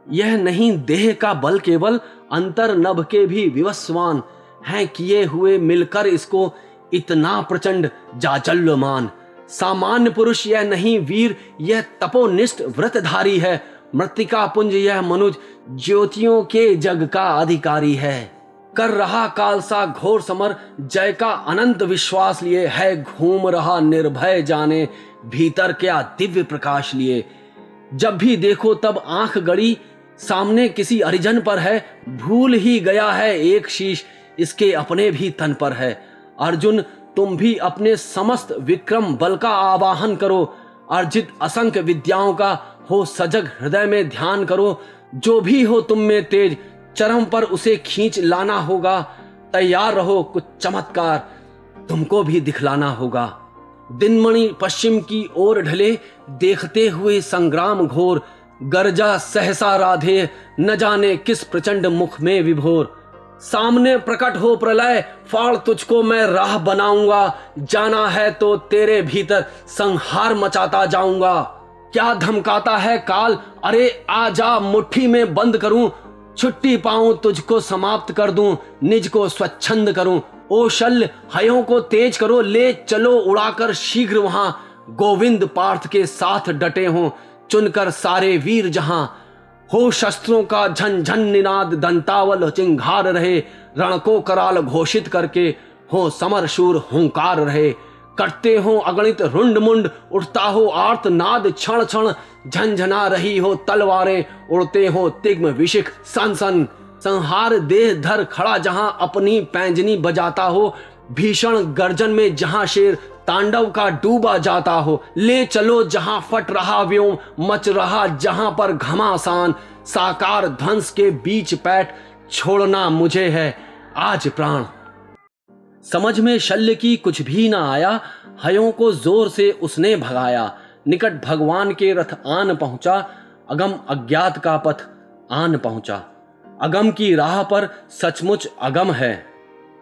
यह नहीं देह का बल केवल, अंतर नभ के भी विवस्वान हैं किए हुए मिलकर इसको इतना प्रचंड जाजल्यमान। सामान्य पुरुष यह नहीं वीर, यह तपोनिष्ठ व्रतधारी है। मृत्तिका पुंज यह मनुज, ज्योतियों के जग का अधिकारी है। कर रहा काल सा घोर समर, जय का अनंत विश्वास लिए है। घूम रहा निर्भय जाने, भीतर क्या दिव्य प्रकाश लिए। जब भी देखो तब आंख गड़ी, सामने किसी हरिजन पर है। भूल ही गया है एक शीश, इसके अपने भी तन पर है। अर्जुन तुम भी अपने समस्त विक्रम बल का आवाहन करो। अर्जित असंख्य विद्याओं का हो सजग हृदय में ध्यान करो। जो भी हो तुम में तेज, चरम पर उसे खींच लाना होगा। तैयार रहो कुछ चमत्कार तुमको भी दिखलाना होगा। दिनमणि पश्चिम की ओर ढले, देखते हुए संग्राम घोर। गर्जा सहसा राधे, न जाने किस प्रचंड मुख में विभोर। सामने प्रकट हो प्रलय, फाड़ तुझको मैं राह बनाऊंगा। जाना है तो तेरे भीतर संहार मचाता जाऊंगा। क्या धमकाता है काल, अरे आजा मुट्ठी में बंद करूं। छुट्टी पाऊं तुझको समाप्त कर दूं, निज को स्वच्छंद करूं। ओ शल्य हयों को तेज करो, ले चलो उड़ाकर शीघ्र वहां। गोविंद पार्थ के साथ डटे हों, चुनकर सारे वीर जहां। हो शस्त्रों का झन झन निनाद, दंतावल चिंघार रहे। रण को कराल घोषित करके हो समर शूर हुंकार रहे। कटते हो अगणित रुंड मुंड, उठता हो आर्त नाद क्षण क्षण। झंझना रही हो तलवारें, उड़ते हो तिग्म विशिख सन सन। संहार देह धर खड़ा जहां, अपनी पैंजनी बजाता हो। भीषण गर्जन में जहां शेर तांडव का डूबा जाता हो। ले चलो जहां फट रहा व्योम, मच रहा जहां पर घमासान। साकार ध्वंस के बीच पैठ, छोड़ना मुझे है आज प्राण। समझ में शल्य की कुछ भी ना आया, हयों को जोर से उसने भगाया। निकट भगवान के रथ आन पहुंचा, अगम अज्ञात का पथ आन पहुंचा। अगम की राह पर सचमुच अगम है,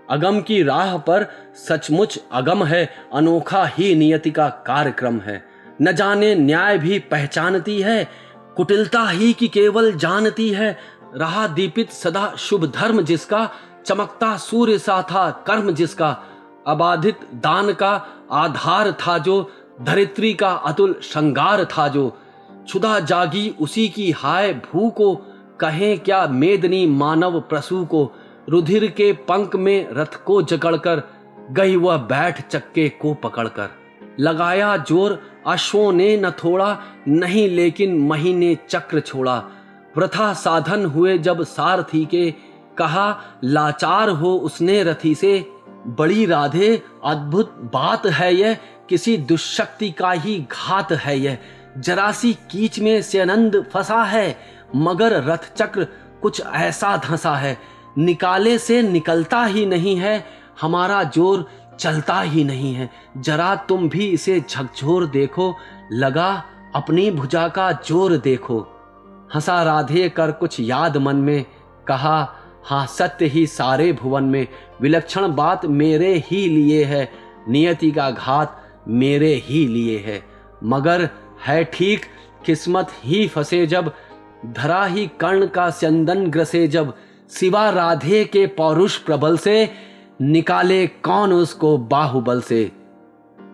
अगम की राह पर सचमुच अगम है। अनोखा ही नियति का कार्यक्रम है। न जाने न्याय भी पहचानती है, कुटिलता ही की केवल जानती है। रहा दीपित सदा शुभ धर्म जिसका, चमकता सूर्य सा था कर्म जिसका। अबाधित दान का आधार था जो, धरित्री का अतुल श्रृंगार था जो। क्षुधा जागी उसी की हाय भू को, कहें क्या मेदनी मानव प्रसू को। रुधिर के पंख में रथ को जकड़कर, गई वह बैठ चक्के को पकड़कर। लगाया जोर अश्वों ने न थोड़ा, नहीं लेकिन महीने चक्र छोड़ा। वृथा साधन हुए जब सारथी के, कहा लाचार हो उसने रथी से। बड़ी राधे अद्भुत बात है यह, किसी दुष्शक्ति का ही घात है यह। जरासी कीच में से आनंद फंसा है, मगर रथ चक्र कुछ ऐसा धंसा है। निकाले से निकलता ही नहीं है, हमारा जोर चलता ही नहीं है। जरा तुम भी इसे झकझोर देखो, लगा अपनी भुजा का जोर देखो। हंसा राधे कर कुछ याद मन में, कहा हाँ सत्य ही सारे भुवन में। विलक्षण बात मेरे ही लिए है, नियति का घात मेरे ही लिए है। मगर है ठीक किस्मत ही फंसे जब, धरा ही कर्ण का स्यंदन ग्रसे जब। सिवा राधे के पौरुष प्रबल से, निकाले कौन उसको बाहुबल से।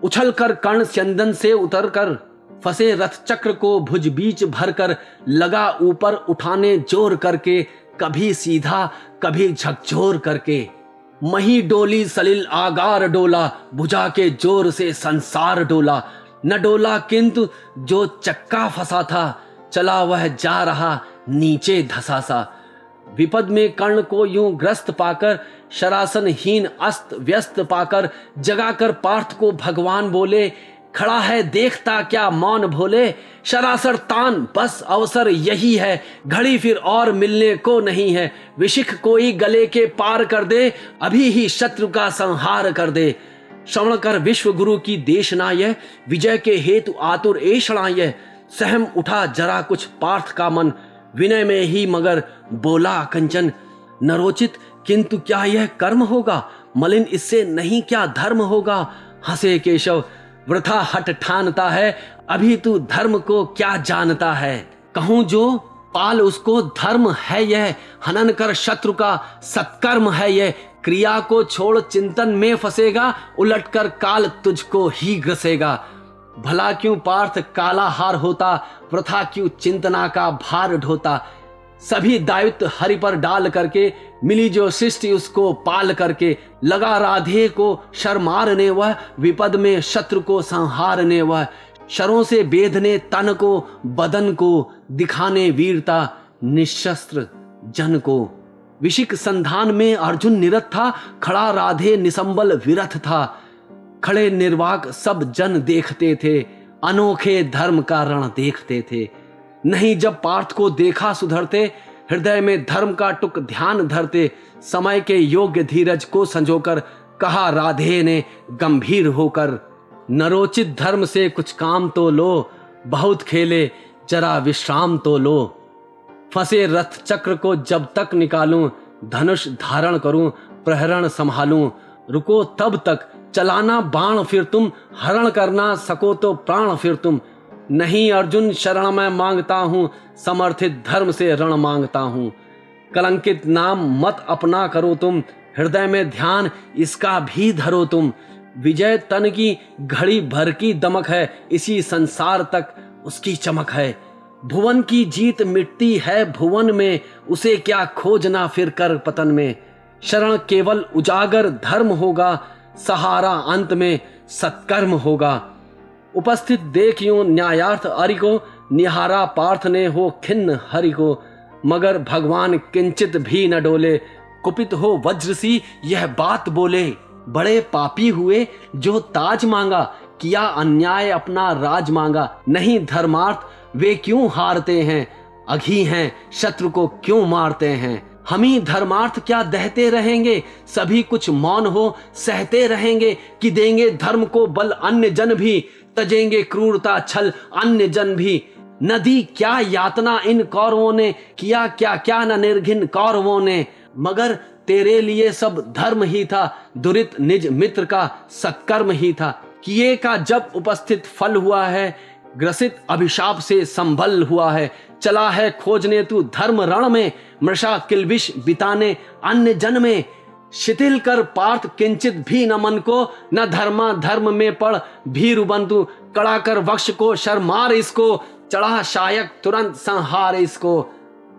उछल कर कर्ण स्यंदन से उतर कर, फंसे रथ चक्र को भुज बीच भर कर। लगा ऊपर उठाने जोर करके, कभी सीधा कभी झकझोर करके। मही डोली सलिल आगार डोला, भुजा के जोर से संसार डोला। न डोला किंतु जो चक्का फंसा था, चला वह जा रहा नीचे धसा सा। विपद में कर्ण को यूं ग्रस्त पाकर, शरासनहीन अस्त व्यस्त पाकर। जगाकर पार्थ को भगवान बोले, खड़ा है देखता क्या मौन भोले। शरासर तान बस अवसर यही है, घड़ी फिर और मिलने को नहीं है। विशिख कोई गले के पार कर दे, अभी ही शत्रु का संहार कर दे। श्रवण कर विश्व गुरु की देशना यह, विजय के हेतु आतुर ऐषणा यह। सहम उठा जरा कुछ पार्थ का मन, विनय में ही मगर बोला कंचन। नरोचित किंतु क्या यह कर्म होगा, मलिन इससे नहीं क्या धर्म होगा। हंसे केशव वृथा हट ठानता है, अभी तू धर्म को क्या जानता है। कहूं जो पाल उसको धर्म है यह, हनन कर शत्रु का सत्कर्म है यह। क्रिया को छोड़ चिंतन में फंसेगा, उलट कर काल तुझको ही ग्रसेगा। भला क्यों पार्थ काला हार होता, वृथा क्यों चिंतना का भार ढोता। सभी दायित्व हरि पर डाल करके, मिली जो सृष्टि उसको पाल करके। लगा राधे को शर मारने वह, विपद में शत्रु को संहारने वह। शरों से बेधने तन को बदन को, दिखाने वीरता निशस्त्र जन को। विशिक संधान में अर्जुन निरत था, खड़ा राधे निसंबल विरथ था। खड़े निर्वाक सब जन देखते थे, अनोखे धर्म का रण देखते थे। नहीं जब पार्थ को देखा सुधरते, हृदय में धर्म का टुक ध्यान धरते। समय के योग्य धीरज को संजोकर, कहा राधे ने गंभीर होकर। नरोचित धर्म से कुछ काम तो लो, बहुत खेले जरा विश्राम तो लो। फंसे रथ चक्र को जब तक निकालूं, धनुष धारण करूं प्रहरण संभालूं। रुको तब तक चलाना बाण फिर तुम, हरण करना सको तो प्राण फिर तुम। नहीं अर्जुन शरण मैं मांगता हूं, समर्थित धर्म से रण मांगता हूं। कलंकित नाम मत अपना करो तुम, हृदय में ध्यान इसका भी धरो तुम। विजय तन की घड़ी भर की दमक है, इसी संसार तक उसकी चमक है। भुवन की जीत मिटती है भुवन में, उसे क्या खोजना फिर कर पतन में। शरण केवल उजागर धर्म होगा, सहारा अंत में सत्कर्म होगा। उपस्थित देखियो न्यायार्थ अरि को, निहारा पार्थ ने हो खिन्न हरि को। मगर भगवान किंचित भी न डोले, कुपित हो वज्र सी यह बात बोले। बड़े पापी हुए जो ताज मांगा, किया अन्याय अपना राज मांगा। नहीं धर्मार्थ वे क्यों हारते हैं, अघी हैं शत्रु को क्यों मारते हैं। हम ही धर्मार्थ क्या दहते रहेंगे, सभी कुछ मौन हो सहते रहेंगे। कि देंगे धर्म को बल अन्य जन भी, तजेंगे क्रूरता छल अन्य जन भी। न दी क्या यातना इन कौरवों ने, किया क्या क्या न निर्घिन कौरवों ने। मगर तेरे लिए सब धर्म ही था, दुरित निज मित्र का सत्कर्म ही था। किए का जब उपस्थित फल हुआ है, ग्रसित अभिशाप से संभल हुआ है। चला है खोजने तू धर्म रण में, मृषा किलबिश बिताने अन्य जन में। शिथिल कर पार्थ किंचित भी न मन को, न धर्मा धर्म में पड़ भीरु बंधु। कड़ा कर वक्ष को शर्मार इसको, चढ़ा शायक तुरंत संहार इसको।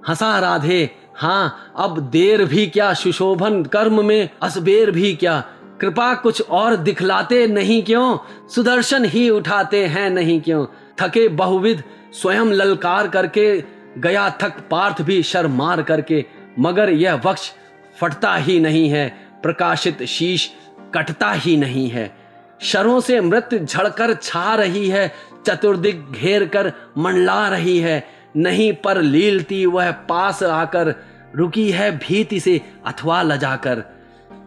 हंसा राधे हाँ अब देर भी क्या, सुशोभन कर्म में असबेर भी क्या। कृपा कुछ और दिखलाते नहीं क्यों, सुदर्शन ही उठाते हैं नहीं क्यों। थके बहुविध स्वयं ललकार करके, गया थक पार्थ भी शर्मार करके। मगर यह वक्ष फटता ही नहीं है, प्रकाशित शीश कटता ही नहीं है। शरों से मृत्यु झड़कर छा रही है, चतुर्दिक घेर कर मंडला रही है। नहीं पर लीलती वह पास आकर, रुकी है भीति से अथवा लजाकर।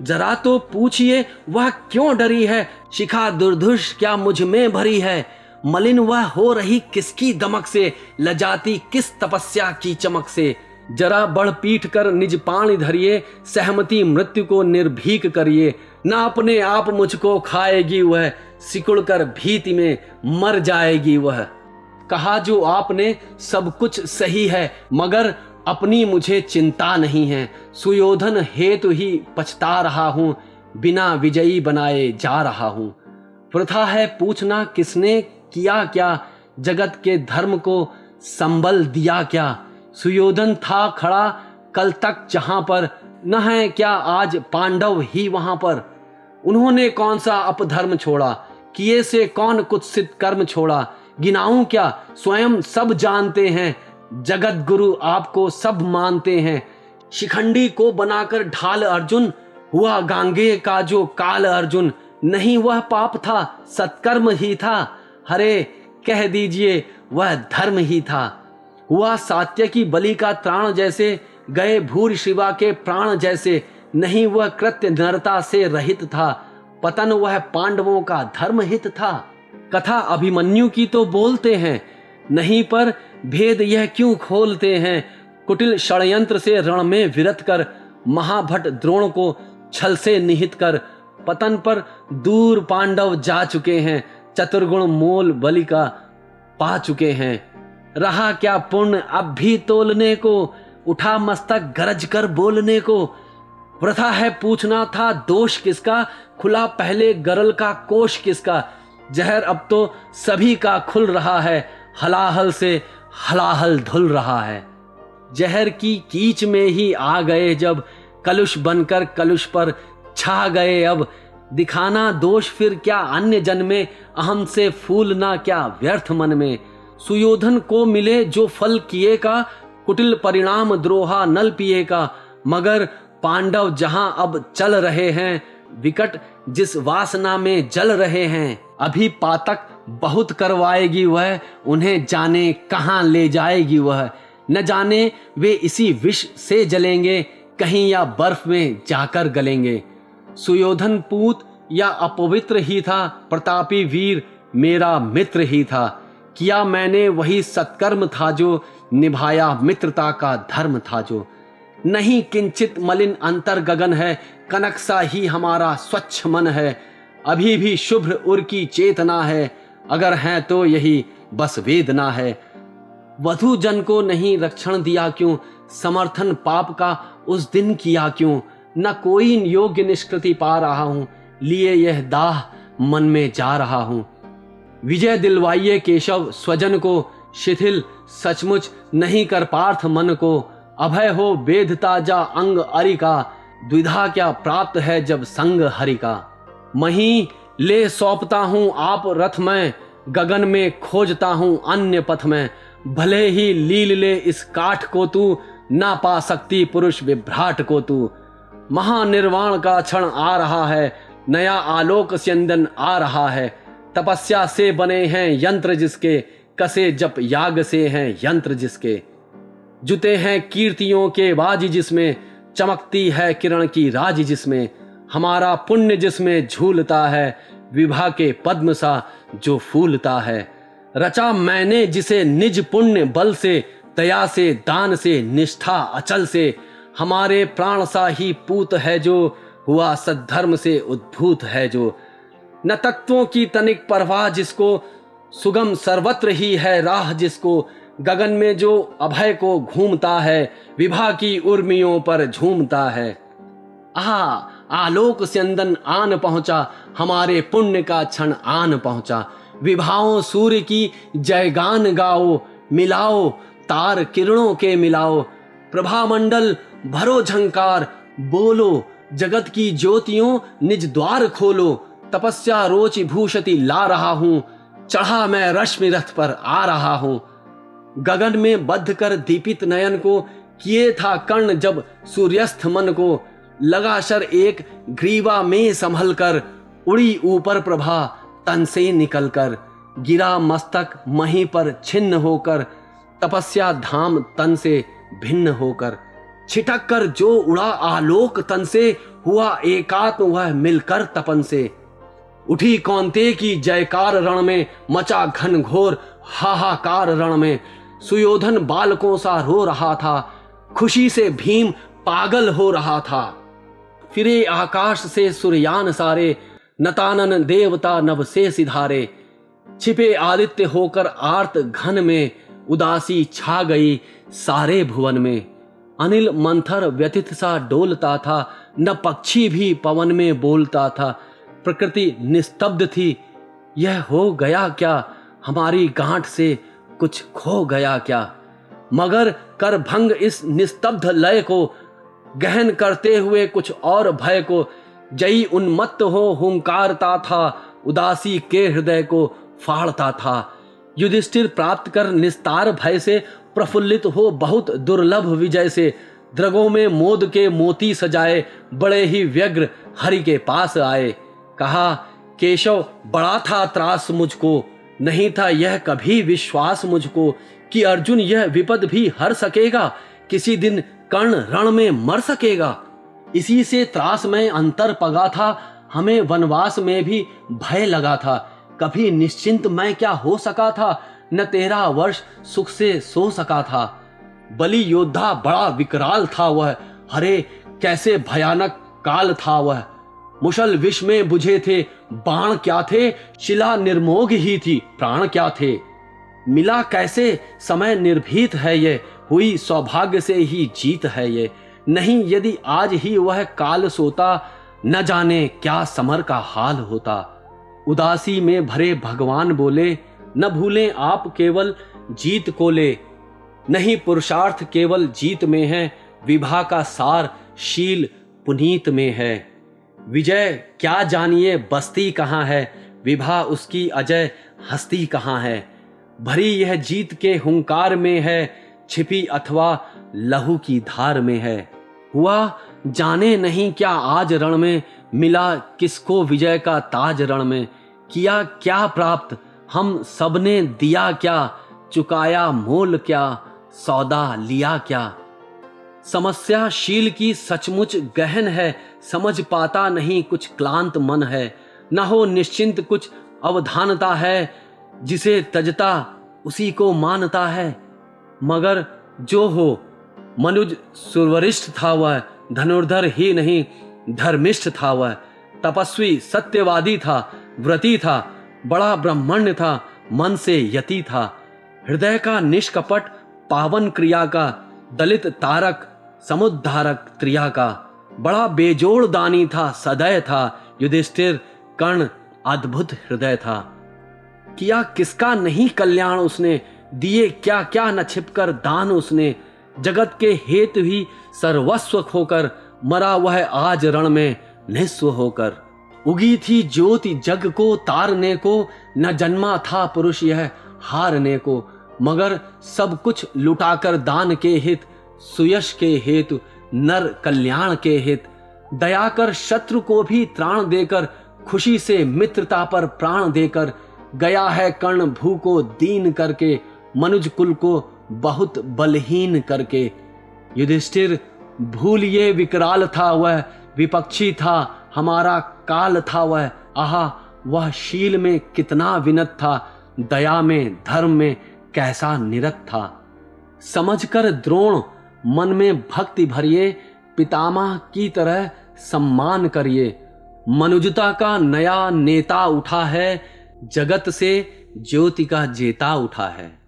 जरा तो पूछिए वह क्यों डरी है, शिखा दुर्धुष क्या मुझ में भरी है, मलिन वह हो रही किसकी दमक से, लजाती किस तपस्या की चमक से। जरा बढ़ पीठ कर निज पाणी धरिए, सहमति मृत्यु को निर्भीक करिए, न अपने आप मुझको खाएगी वह, सिकुड़ कर भीति में मर जाएगी वह। कहा जो आपने सब कुछ सही है, मगर अपनी मुझे चिंता नहीं है, सुयोधन हेतु ही पछता रहा हूँ, बिना विजयी बनाए जा रहा हूँ। वृथा है पूछना किसने किया क्या, जगत के धर्म को संबल दिया क्या। सुयोधन था खड़ा कल तक जहां पर, न है क्या आज पांडव ही वहां पर। उन्होंने कौन सा अपधर्म छोड़ा, किए से कौन कुत्सित कर्म छोड़ा। गिनाऊं क्या स्वयं सब जानते हैं, जगत गुरु आपको सब मानते हैं। शिखंडी को बनाकर ढाल अर्जुन, हुआ गांगे का जो काल अर्जुन। नहीं वह पाप था सत्कर्म ही था, हरे कह दीजिए वह धर्म ही था। हुआ सात्य की बलि का त्राण जैसे, गए भूर शिवा के प्राण जैसे। नहीं वह कृत्य नरता से रहित था, पतन वह पांडवों का धर्म हित था। कथा अभिमन्यु की तो बोलते हैं, नहीं पर भेद यह क्यों खोलते हैं। कुटिल षड्यंत्र से रण में विरत कर, महाभट द्रोण को छल से निहित कर। पतन पर दूर पांडव जा चुके हैं, चतुर्गुण मोल बलि का पा चुके हैं। रहा क्या पुण्य अब भी तोलने को, उठा मस्तक गरज कर बोलने को। वृथा है पूछना था दोष किसका, खुला पहले गरल का कोष किसका। जहर अब तो सभी का खुल रहा है, हलाहल से हलाहल धुल रहा है। जहर की कीच में ही आ गए जब, कलुष बनकर कलुष पर छा गए अब। दिखाना दोष फिर क्या अन्य जन में, अहम से फूलना क्या व्यर्थ मन में। सुयोधन को मिले जो फल किए का, कुटिल परिणाम द्रोहा नल पिए का। मगर पांडव जहां अब चल रहे हैं, विकट जिस वासना में जल रहे हैं। अभी पातक बहुत करवाएगी वह, उन्हें जाने कहां ले जाएगी वह। न जाने वे इसी विष से जलेंगे, कहीं या बर्फ में जाकर गलेंगे। सुयोधन पूत या अपवित्र ही था, प्रतापी वीर मेरा मित्र ही था। किया मैंने वही सत्कर्म था जो, निभाया मित्रता का धर्म था जो। नहीं किंचित मलिन अंतर गगन है, कनक सा ही हमारा स्वच्छ मन है। अभी भी शुभ्र उर की चेतना है, अगर है तो यही बस वेदना है। वधु जन को नहीं रक्षण दिया क्यों, समर्थन पाप का उस दिन किया क्यों। न कोई योग्य निष्कृति पा रहा हूं, लिए यह दाह मन में जा रहा हूं। विजय दिलवाइए केशव स्वजन को, शिथिल सचमुच नहीं कर पार्थ मन को। अभय हो वेद ताजा अंग अरि का, द्विधा क्या प्राप्त है जब संग हरि का। मही ले सौंपता हूं आप रथ में, गगन में खोजता हूं अन्य पथ में। भले ही लील ले इस काठ को तू, ना पा सकती पुरुष विभ्राट को तू। महानिर्वाण का क्षण आ रहा है, नया आलोक स्यंदन आ रहा है। तपस्या से बने हैं यंत्र जिसके, कसे जप याग से हैं यंत्र जिसके। जुते हैं कीर्तियों के बाजी जिसमें, चमकती है किरण की राज जिसमें। हमारा पुण्य जिसमें झूलता है, विभा के पद्म सा जो फूलता है। रचा मैंने जिसे निज पुण्य बल से, दया से दान से निष्ठा अचल से। हमारे प्राण सा ही पूत है जो, हुआ सद्धर्म से उद्भूत है जो। न तत्वों की तनिक परवाह जिसको, सुगम सर्वत्र ही है राह जिसको। गगन में जो अभय को घूमता है, विभा की उर्मियों पर झूमता है। आलोक स्यंदन आन पहुंचा, हमारे पुण्य का क्षण आन पहुंचा। विभाओं सूर्य की जयगान गाओ, मिलाओ तार किरणों के मिलाओ। प्रभामंडल भरो झंकार, बोलो जगत की ज्योतियों निज द्वार खोलो। तपस्या रोचि भूषति ला रहा हूं, चढ़ा मैं रश्मि रथ पर आ रहा हूं। गगन में बद्ध कर दीपित नयन को, किए था कर्ण जब सूर्यस्थ मन को। लगा शर एक ग्रीवा में संभल कर, उड़ी ऊपर प्रभा तन से निकल कर। गिरा मस्तक मही पर छिन्न होकर, तपस्या धाम तन से भिन्न होकर। छिटक कर जो उड़ा आलोक तन से, हुआ एकात्म वह मिलकर तपन से। उठी कौंते की जयकार रण में, मचा घन घोर हाहाकार रण में। सुयोधन बालकों सा रो रहा था, खुशी से भीम पागल हो रहा था। फिरे आकाश से सूर्यान सारे, नतानन देवता नभ से सिधारे। छिपे आदित्य होकर आर्त घन में, उदासी छा गई सारे भुवन में। अनिल मंथर व्यथित सा डोलता था, न पक्षी भी पवन में बोलता था। प्रकृति निस्तब्ध थी, यह हो गया क्या, हमारी गांठ से कुछ खो गया क्या। मगर कर भंग इस निस्तब्ध लय को, गहन करते हुए कुछ और भय को। जई उन्मत्त हो हुंकारता था, उदासी के हृदय को फाड़ता था। युधिष्ठिर प्राप्त कर निस्तार भय से, प्रफुल्लित हो बहुत दुर्लभ विजय से। द्रगों में मोद के मोती सजाए, बड़े ही व्यग्र हरि के पास आए। कहा केशव बड़ा था त्रास मुझको, नहीं था यह कभी विश्वास मुझको कि अर्जुन यह विपद भी हर सकेगा, किसी दिन कर्ण रण में मर सकेगा। इसी से त्रास में अंतर पगा था, हमें वनवास में भी भय लगा था। कभी निश्चिंत मैं क्या हो सका था, न 13 वर्ष सुख से सो सका था। बलि योद्धा बड़ा विकराल था वह, हरे कैसे भयानक काल था वह। मुशल विष में बुझे थे बाण क्या थे, शिला निर्मोग ही थी प्राण क्या थे। मिला कैसे समय निर्भीत है ये, हुई सौभाग्य से ही जीत है ये। नहीं यदि आज ही वह काल सोता, न जाने क्या समर का हाल होता। उदासी में भरे भगवान बोले, न भूलें आप केवल जीत को ले। नहीं पुरुषार्थ केवल जीत में है, विभा का सार शील पुनीत में है। विजय क्या जानिए बस्ती कहाँ है, विभा उसकी अजय हस्ती कहाँ है। भरी यह जीत के हुंकार में है, छिपी अथवा लहू की धार में है। हुआ जाने नहीं क्या आज रण में, मिला किसको विजय का ताज रण में। किया क्या प्राप्त हम सबने दिया क्या, चुकाया मोल क्या, सौदा लिया क्या। समस्या शील की सचमुच गहन है, समझ पाता नहीं कुछ क्लांत मन है। न हो निश्चिंत कुछ अवधानता है, जिसे तजता उसी को मानता है। मगर जो हो मनुज सुरवरिष्ठ था वह, धनुर्धर ही नहीं धर्मिष्ठ था वह। तपस्वी सत्यवादी था, व्रती था, बड़ा ब्रह्मण्य था, मन से यति था। हृदय का निष्कपट पावन क्रिया का, दलित तारक समुद्धारक त्रिया का। बड़ा बेजोड़ दानी था, सदैव था युधिष्ठिर कर्ण अद्भुत हृदय था। किया किसका नहीं कल्याण उसने, दिए क्या क्या न छिपकर दान उसने। जगत के हेतु ही सर्वस्व खोकर, मरा वह आज रण में निस्व होकर। उगी थी ज्योति जग को तारने को, न जन्मा था पुरुष यह हारने को। मगर सब कुछ लुटाकर दान के हित, सुयश के हेतु नर कल्याण के हित। दया कर शत्रु को भी त्राण देकर, खुशी से मित्रता पर प्राण देकर। गया है कर्ण भू को दीन करके, मनुज कुल को बहुत बलहीन करके। युधिष्ठिर भूलिए विकराल था वह, विपक्षी था हमारा काल था वह। आहा वह शील में कितना विनत था, दया में धर्म में कैसा निरत था। समझकर द्रोण मन में भक्ति भरिए, पितामह की तरह सम्मान करिए। मनुजता का नया नेता उठा है, जगत से ज्योति का जेता उठा है।